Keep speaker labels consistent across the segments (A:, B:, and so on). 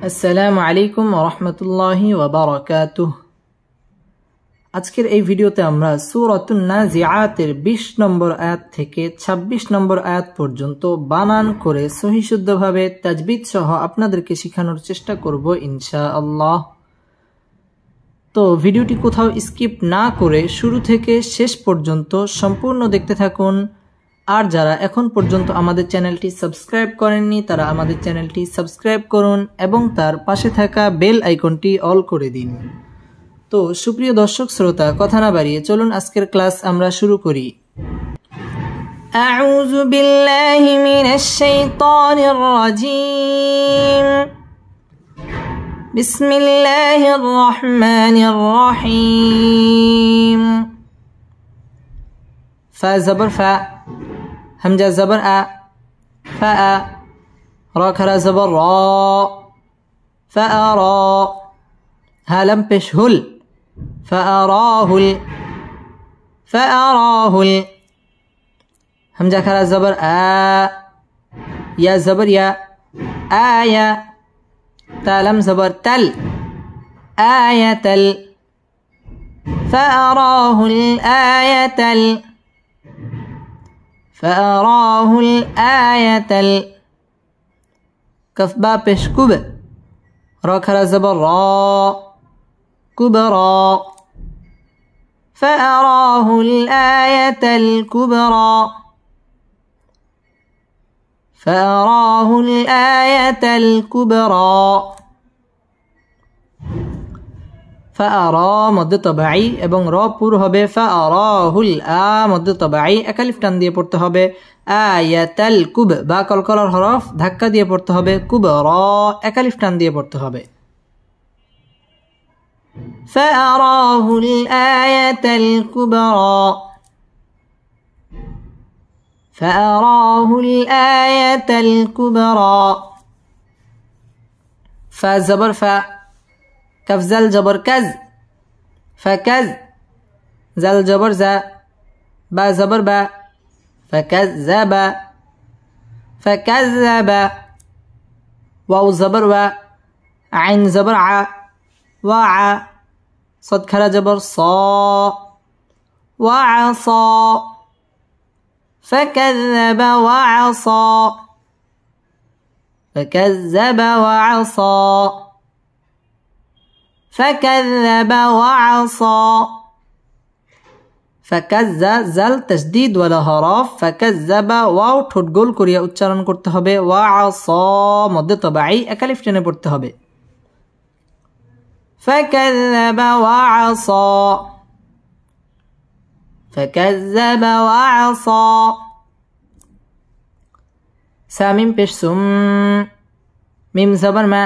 A: আসসালামু আলাইকুম ওয়া রাহমাতুল্লাহি ওয়া বারাকাতুহু। আজকের এই ভিডিওতে আমরা সূরাতুন নাজিআতের 20 নম্বর আয়াত থেকে 26 নম্বর আয়াত পর্যন্ত বানান করে সহিহ শুদ্ধভাবে তাজবিদ সহ আপনাদেরকে শেখানোর চেষ্টা করব ইনশাআল্লাহ। তো ভিডিওটি কোথাও স্কিপ না করে শুরু থেকে শেষ পর্যন্ত সম্পূর্ণ দেখতে থাকুন। আর যারা এখন পর্যন্ত আমাদের চ্যানেলটি সাবস্ক্রাইব করেননি তারা আমাদের চ্যানেলটি সাবস্ক্রাইব করুন এবং তার পাশে থাকা বেল আইকনটি অল করে দিন। তো সুপ্রিয় দর্শক শ্রোতা, কথা না বাড়িয়ে চলুন আজকের ক্লাস আমরা শুরু করি। আউযু বিল্লাহি মিনাশ শাইতানির রাজীম। বিসমিল্লাহির রহমানির রহিম। ফা জবর ফা, হামজা জবর আ, ফা আ, রা খারা জবর রা, ফা আ রা, হা লাম পেশ হুল, ফা আ রা হুল, ফা আ রা হুল, হামজা খারা জবর আ, ইয়া জবর ইয়া, আয়া, তা লাম জবর তাল, আয়াতাল, ফা আ রা হুল আয়াতাল, فأراه الآية كف با پیش كب، را كرا زبر را، كبرى، فأراه الآية الكبرى، فأراه الآية الكبرى। ফাআরা মদ্দে তবাই এবং র পুর হবে ফাআরাহুল, আ মদ্দে তবাই একালিফ টান দিয়ে পড়তে হবে। আয়াতাল কুব, বা কলকলার হরফ ধাক্কা দিয়ে পড়তে হবে। কুবরা একালিফ টান দিয়ে পড়তে হবে। ফাআরাহুল আয়াতাল কুবরা, ফাআরাহুল আয়াতাল কুবরা। ফা জবর ফা, كف زل جبر كز، فكز، زل جبر زا، با زبر با، فكذب، فكذب، واو زبر و، عين زبر ع، وع، صد كرا جبر صا، وعصا، فكذب وعصا، فكذب وعصا، فكذب وعصى، فكذب زل تشديد ولا হরফ, فكذب ওয়াও ঠোঁট গোল করিয়া উচ্চারণ করতে হবে। وعصى মধ্যে তবাই একালিফ টেনে পড়তে হবে। فكذب وعصى، فكذب وعصى। সামিম পেশ সুম, মিম জবর মা,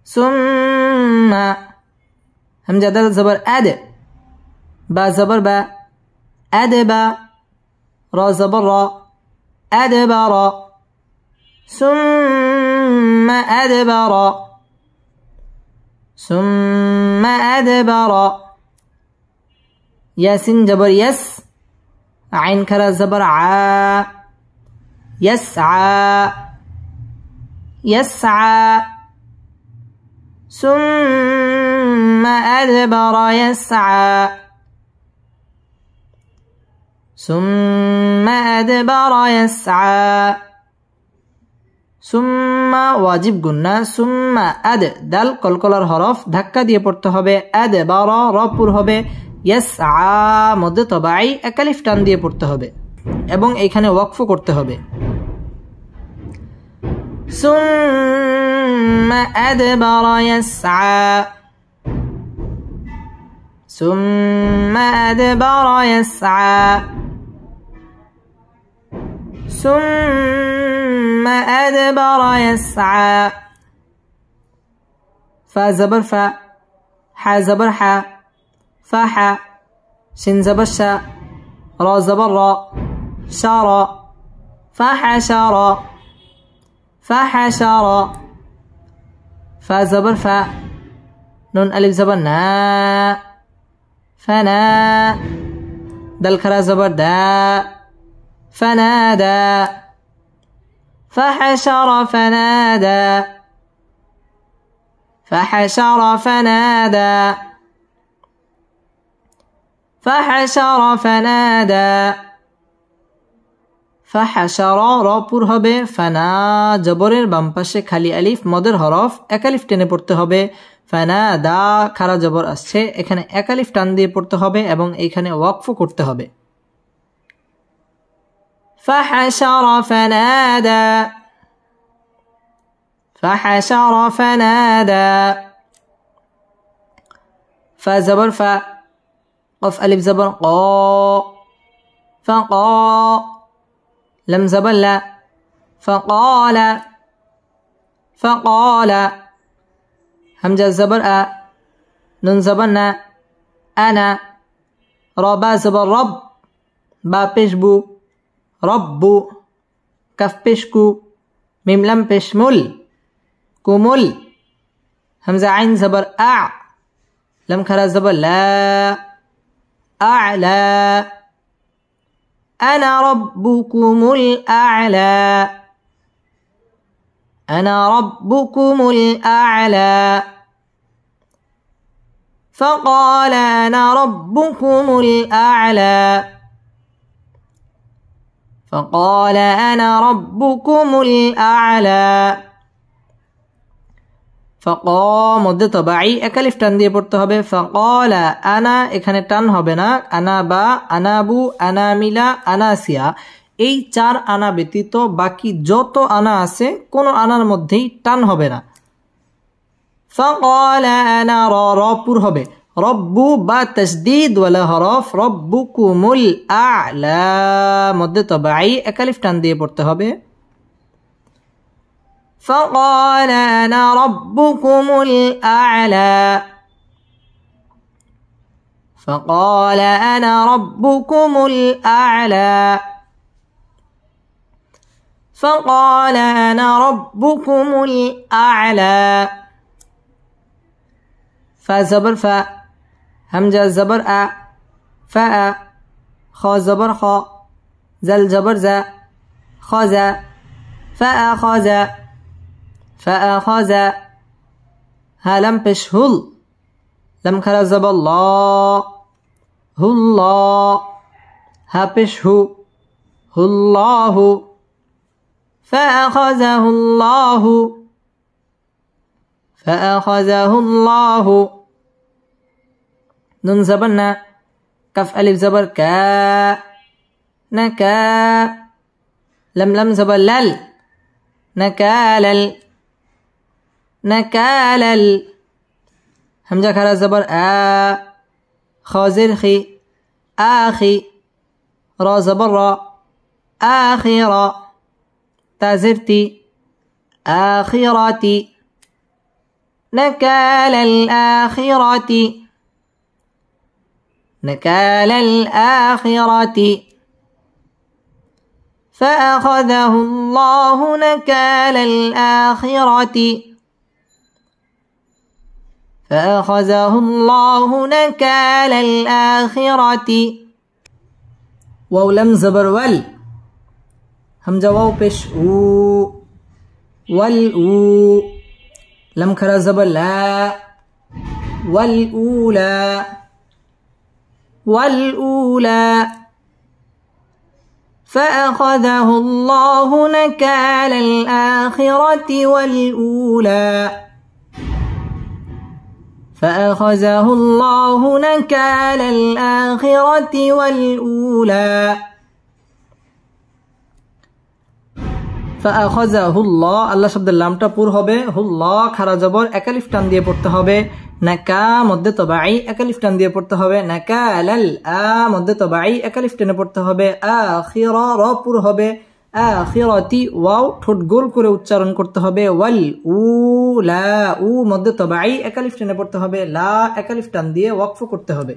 A: সুম্মা, همجة دال زبر أد، با زبر با، أدبا، را زبر را، أدبرا، ثم أدبرا، ثم أدبرا، ياسين جبر يس، عين كرا زبر ع، يسعى، يسعى، ثم أدبر يسعى، ثم أدبر يسعى، ثم ওয়াজিব গুন্না, ثم আদ দাল কলকলার হরফ ধাক্কা দিয়ে পড়তে হবে। আদবার র পুর হবে। ইয়াসআ মধ্যে তবাই একালিফ টান দিয়ে পড়তে হবে এবং এইখানে ওয়াকফ করতে হবে। ثم أدبر يسعى، ثم أدبر يسعى، ثم أدبر يسعى، فا زبر فا، حا زبر حا، فاحا، شن زبر شا، را زبر را، شارا، فحشرا، فحشرا، فا زبر فا، نون ألف زبر نا، فنا، دل كرا زبر دا، فنادى، فحشر فنادى، فحشر فنادى فحشر فنادى فحشر রপুর হবে ফানা জবরের বাম পাশে খালি আলিফ মদের হরফ এক আলিফ টেনে পড়তে হবে ফানাদা খারা জবর আসছে এখানে এক আলিফ টান দিয়ে পড়তে হবে এবং এখানে ওয়াকফ করতে হবে فحشر فنادى فحشر فنادى فزبر ف قف ألف زبر قا فقا لم زبر لا فقال فقال همزة زبر أ نون زبرنا أنا ربا زبر رب با بشبو رب كف بشكو ميم لم بشمل كمل همزة عين زبر أع لم كرا زبر لا أعلى أنا ربكم الأعلى أنا ربكم الأعلى فقال أنا ربكم الأعلى فقال أنا ربكم الأعلى فقا মধ্যে তবাই এক আলিফ টান দিয়ে পড়তে হবে فقال আনা এখানে টান হবে না আনা বা আনাবু আনামিলা আনাসিয়া এই চার আনা ব্যতীত বাকি যত আনা আছে কোন আনার মধ্যেই টান হবে না فقال أنا রপুর হবে রব্বু বা তাসদীদ ওয়ালা হরফ রব্বুকুমুল আ'লা মধ্যে তবাই এক আলিফ টান দিয়ে পড়তে হবে فقال أنا ربكم الأعلى فقال أنا ربكم الأعلى فقال أنا ربكم الأعلى فزبر ف همزة زبر أ فأ خا زبر خا زل زبر ز خذ فأخذ فأخذ ها لم بشهل لم كرا زبر الله الله ها بشه الله فأخذه الله فأخذه الله نون زبرنا كف ألف زبر كا نكا لم زبر لل نكالل نكالل همزة كرا زبر آ خازر خي آخي را زبر را آخرة تازرتي آخرتي نكال الآخرة نكال الآخرة فأخذه الله نكال الآخرة فأخذه الله نكال الآخرة ولم زبر ول همزة واو بش والأو لم كرا زبر لا والأولى والأولى فأخذه الله نكال الآخرة والأولى فأخذه الله نكال الآخرة والأولى فأخذه الله আল্লাহ শব্দের লামটা পুর হবে হুল্লাহ খারা জবর এক আলিফ টান দিয়ে পড়তে হবে নাকা মধ্যে তবাই এক আলিফ টান দিয়ে পড়তে হবে নাকালাল আ মধ্যে তবাই এক আলিফ টেনে পড়তে হবে আখিরা র পুর হবে আখিরাতি ওয়াও ঠোঁট গোল করে উচ্চারণ করতে হবে ওয়াল উলা উ মধ্যে তবাই এক আলিফ টেনে পড়তে হবে লা এক আলিফ টান দিয়ে ওয়াকফ করতে হবে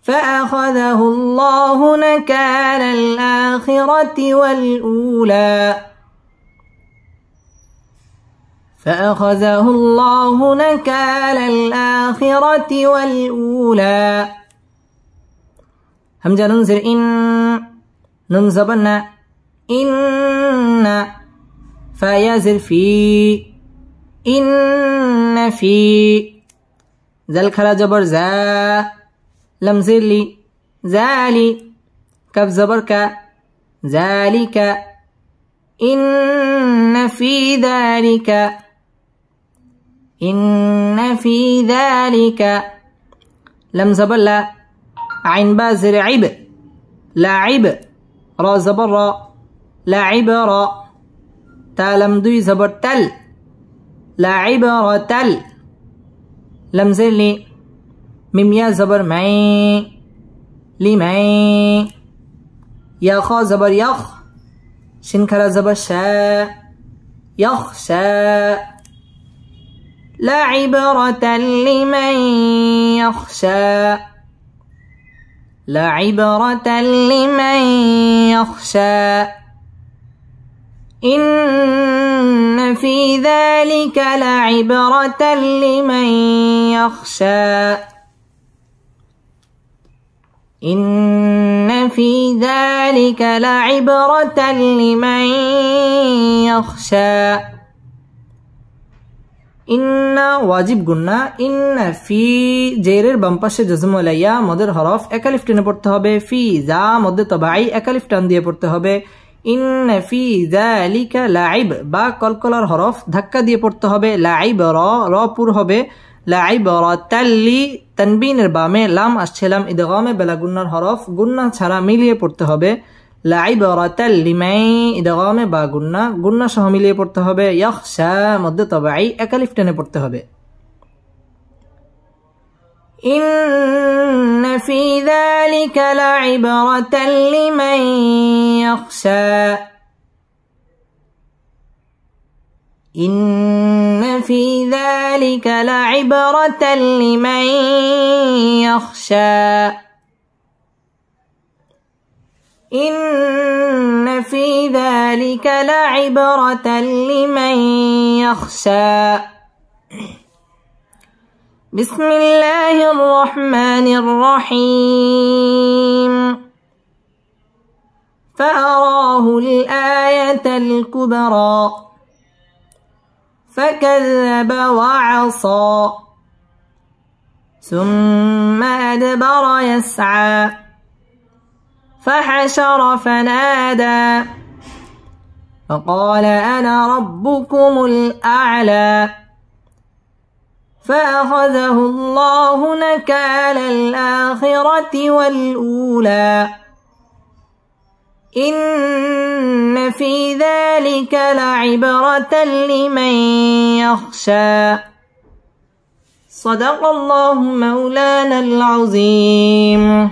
A: فأخذه الله نكال الآخرة والأولى فأخذه الله نكال الآخرة والأولى همزة ننزل إن ننزبنا إن فيزر في إن في زال خلا جبر زا لم زير لي زالي كف زبر كا ذلك إن في ذلك إن في ذلك لم زبر لا عين با زر عب لاعب را زبر را لاعب را تا لم دوي زبر تل لاعب را تل لم زر لي ميم يا زبر معي لمعي يا خا زبر يخ شن خلا زبر شا يخشى لا عبرة لمن يخشى لا عبرة لمن يخشى إن في ذلك لعبرة لمن يخشى إن في ذلك لعبرة لمن يخشى إن واجب গুন্না إن في জেরের বাম পাশে জজম লাইয়া মদের হরফ এক আলিফ টেনে পড়তে হবে ফি যা মধ্যে তবাই এক আলিফ টান দিয়ে পড়তে হবে إن في ذلك লাইব বা কলকলার হরফ ধাক্কা দিয়ে পড়তে হবে লাইব র পুর হবে লাইব রাতাল্লি তানবিনের বামে লাম আসছে লাম ইদগামে বেলা গুন্নার হরফ গুন্না ছাড়া মিলিয়ে পড়তে হবে লাইব রাতাল্লিমাই ইদগামে বা গুন্না গুন্না সহ মিলিয়ে পড়তে হবে ইয়াখশা মধ্যে তবাই এক আলিফ টেনে পড়তে হবে إن في ذلك لعبرة لمن يخشى إن في ذلك لعبرة لمن يخشى إن في ذلك لعبرة لمن يخشى بسم الله الرحمن الرحيم فأراه الآية الكبرى فكذب وعصى ثم أدبر يسعى فحشر فنادى فقال أنا ربكم الأعلى فأخذه الله نكال الآخرة والأولى إن في ذلك لعبرة لمن يخشى صدق الله مولانا العظيم